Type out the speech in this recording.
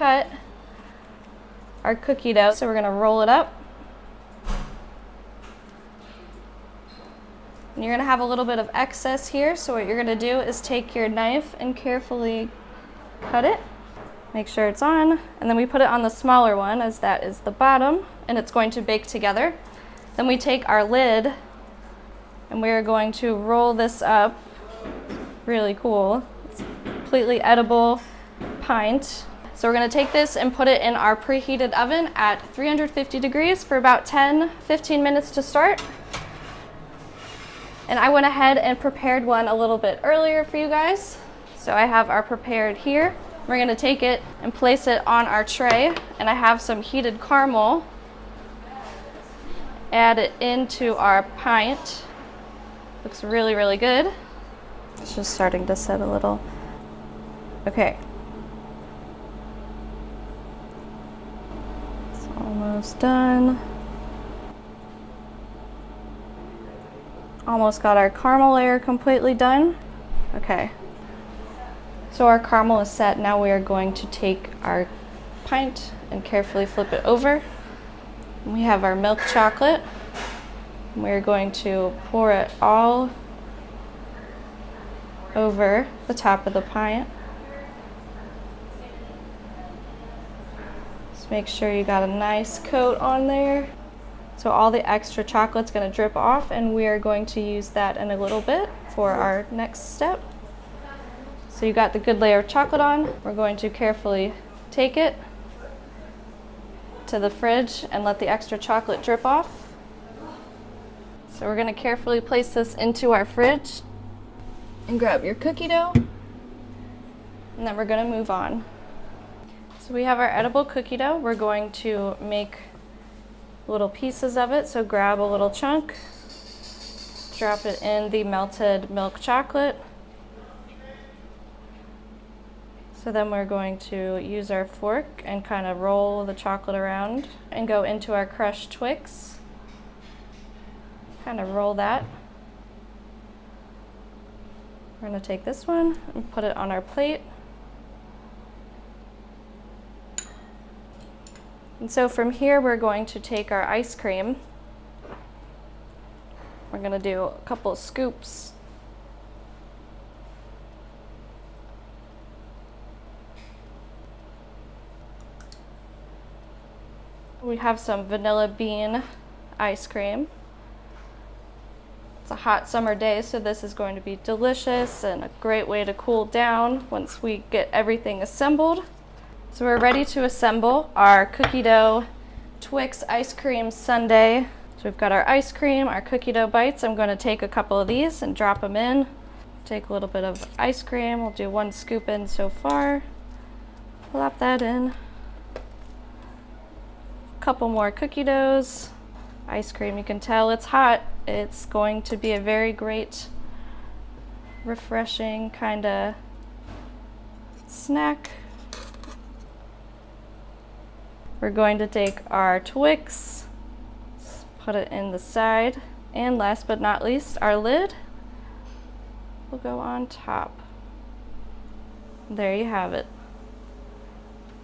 cut our cookie dough. So we're gonna roll it up. And you're gonna have a little bit of excess here, so what you're gonna do is take your knife and carefully cut it. Make sure it's on, and then we put it on the smaller one, as that is the bottom, and it's going to bake together. Then we take our lid, and we're going to roll this up. Really cool. It's completely edible pint. So we're gonna take this and put it in our preheated oven at 350 degrees for about 10-15 minutes to start. And I went ahead and prepared one a little bit earlier for you guys. So I have our prepared here. We're gonna take it and place it on our tray, and I have some heated caramel. Add it into our pint. Looks really, really good. It's just starting to set a little. Okay. It's almost done. Almost got our caramel layer completely done. Okay. So our caramel is set. Now we are going to take our pint and carefully flip it over. We have our milk chocolate. We're going to pour it all over the top of the pint. Just make sure you got a nice coat on there. So all the extra chocolate's going to drip off, and we are going to use that in a little bit for our next step. So you got the good layer of chocolate on. We're going to carefully take it to the fridge and let the extra chocolate drip off. So we're going to carefully place this into our fridge and grab your cookie dough, and then we're going to move on. So we have our edible cookie dough. We're going to make little pieces of it. So grab a little chunk, drop it in the melted milk chocolate. So then we're going to use our fork and kind of roll the chocolate around and go into our crushed Twix. Kind of roll that. We're going to take this one and put it on our plate. And so from here, we're going to take our ice cream. We're going to do a couple of scoops. We have some vanilla bean ice cream. It's a hot summer day, so this is going to be delicious and a great way to cool down once we get everything assembled. So we're ready to assemble our cookie dough Twix ice cream sundae. So we've got our ice cream, our cookie dough bites. I'm going to take a couple of these and drop them in. Take a little bit of ice cream. We'll do 1 scoop in so far. Plop that in. A couple more cookie doughs. Ice cream, you can tell it's hot. It's going to be a very great, refreshing kind of snack. We're going to take our Twix, put it in the side, and last but not least, our lid will go on top. There you have it.